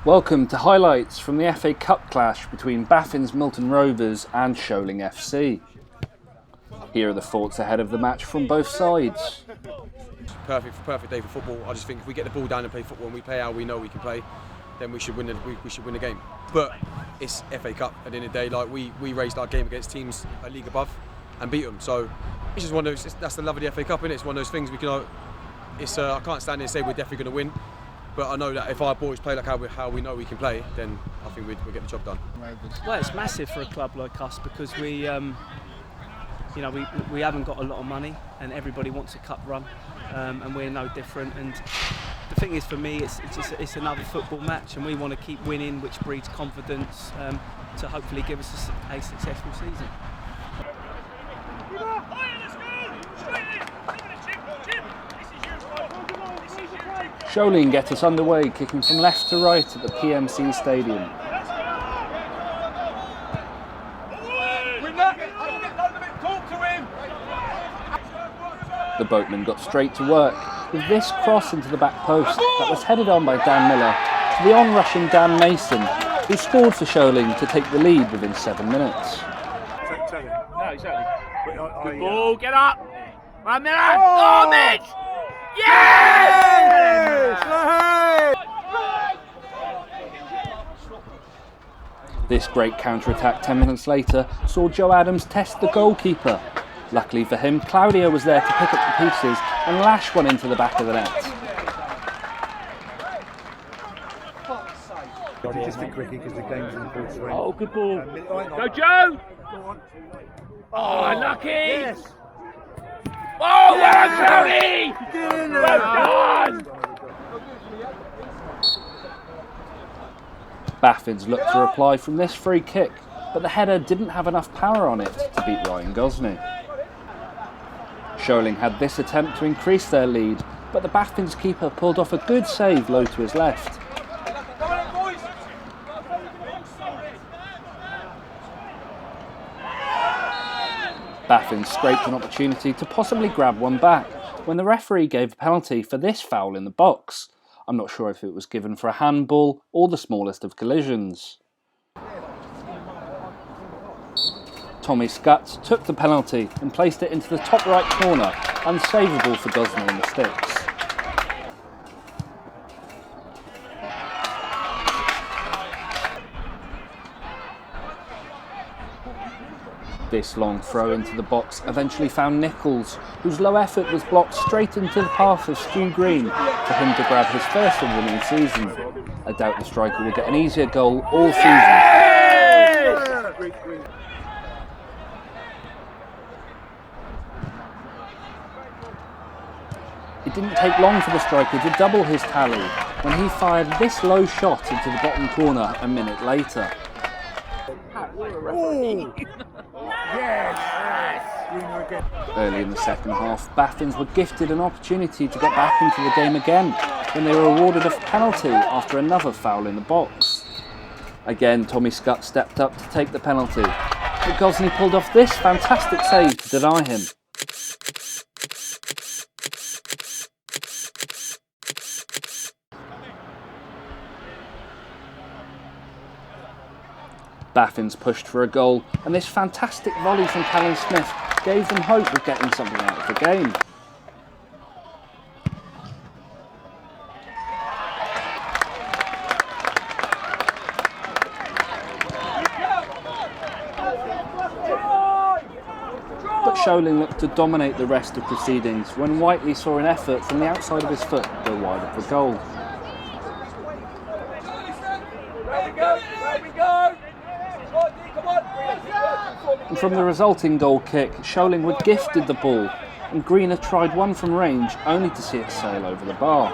Welcome to highlights from the FA Cup clash between Baffins Milton Rovers and Sholing FC. Here are the thoughts ahead of the match from both sides. Perfect day for football. I just think if we get the ball down and play football and we play how we know we can play, then we should win the game. But it's FA Cup at the end of the day. Like we raised our game against teams a league above and beat them. So it's just one of those. That's the love of the FA Cup, innit? It's one of those things we can. I can't stand here and say we're definitely going to win. But I know that if our boys play like how we know we can play, then I think we'll get the job done. Well, it's massive for a club like us because we haven't got a lot of money, and everybody wants a cup run, and we're no different. And the thing is, for me, it's another football match, and we want to keep winning, which breeds confidence to hopefully give us a successful season. Sholing get us underway, kicking from left to right at the PMC Stadium. The boatman got straight to work with this cross into the back post that was headed on by Dan Miller to the on-rushing Dan Mason, who scored for Sholing to take the lead within 7 minutes. No, exactly. Good ball, get up! Miller! Oh, Mitch! Yes! This great counter-attack 10 minutes later saw Joe Adams test the goalkeeper. Luckily for him, Claudio was there to pick up the pieces and lash one into the back of the net. Oh, good ball. Go, Joe! Oh, unlucky! Yes. Oh, well done, Cloudy! Well done! Baffins looked to reply from this free kick, but the header didn't have enough power on it to beat Ryan Gosney. Sholing had this attempt to increase their lead, but the Baffins keeper pulled off a good save low to his left. Baffins scraped an opportunity to possibly grab one back when the referee gave a penalty for this foul in the box. I'm not sure if it was given for a handball or the smallest of collisions. Tommy Scutts took the penalty and placed it into the top right corner, unsavable for Gosney in the sticks. This long throw into the box eventually found Nichols, whose low effort was blocked straight into the path of Stu Green for him to grab his first of the winning season. I doubt the striker will get an easier goal all season. It didn't take long for the striker to double his tally when he fired this low shot into the bottom corner a minute later. Early in the second half, Baffins were gifted an opportunity to get back into the game again when they were awarded a penalty after another foul in the box. Again, Tommy Scott stepped up to take the penalty, but Gosney pulled off this fantastic save to deny him. Baffins pushed for a goal, and this fantastic volley from Callum Smith gave them hope of getting something out of the game. But Sholing looked to dominate the rest of proceedings when Whiteley saw an effort from the outside of his foot go wide of the goal. And from the resulting goal kick, Sholing were gifted the ball, and Greener tried one from range only to see it sail over the bar.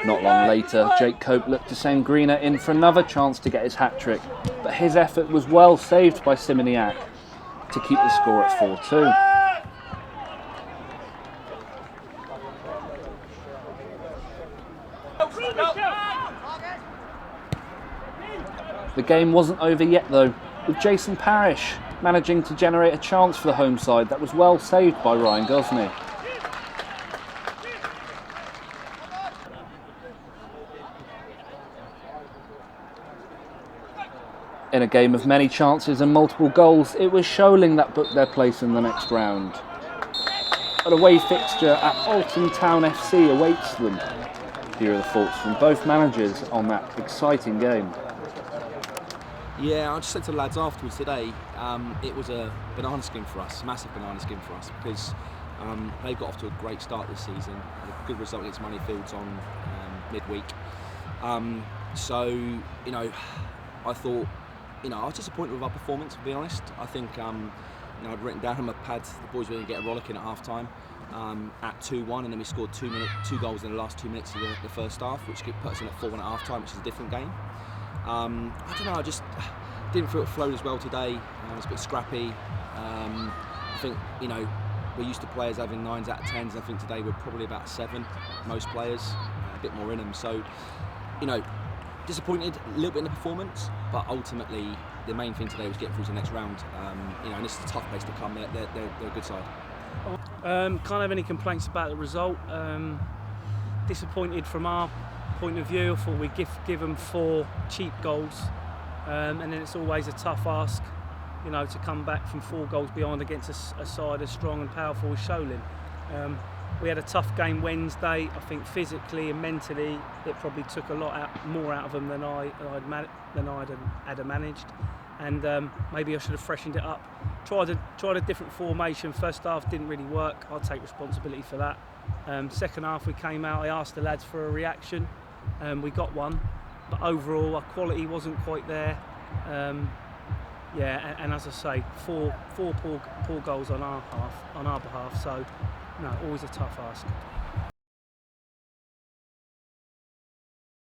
Not long later, Jake Cope looked to send Greener in for another chance to get his hat-trick, but his effort was well saved by Simoniak to keep the score at 4-2. The game wasn't over yet though, with Jason Parrish managing to generate a chance for the home side that was well saved by Ryan Gosney. In a game of many chances and multiple goals, it was Sholing that booked their place in the next round. An away fixture at Alton Town FC awaits them. Here are the thoughts from both managers on that exciting game. Yeah, I just said to the lads afterwards today, it was a banana skin for us, massive banana skin for us, because they got off to a great start this season, had a good result against Moneyfields on midweek. So, you know, I thought, you know, I was disappointed with our performance, to be honest. I think, you know, I'd written down on my pad the boys were going to get a rollicking at half-time at 2-1, and then we scored 2 goals in the last 2 minutes of the first half, which put us in at 4-1 at half-time, which is a different game. I don't know, I just didn't feel it flowed as well today. It was a bit scrappy. I think, you know, we're used to players having 9s out of 10s. I think today we're probably about 7, most players, a bit more in them. So, you know, disappointed a little bit in the performance, but ultimately the main thing today was getting through to the next round. You know, and this is a tough place to come. They're a good side. Can't have any complaints about the result. Disappointed from our point of view. I thought we'd give them 4 cheap goals, and then it's always a tough ask, you know, to come back from 4 goals behind against a side as strong and powerful as Sholing. We had a tough game Wednesday. I think physically and mentally it probably took a lot more out of them than I'd managed, and maybe I should have freshened it up. Tried a different formation. First half didn't really work. I'll take responsibility for that. Second half we came out. I asked the lads for a reaction. We got one, but overall our quality wasn't quite there. Yeah, and as I say, four poor goals on our behalf. So, no, always a tough ask.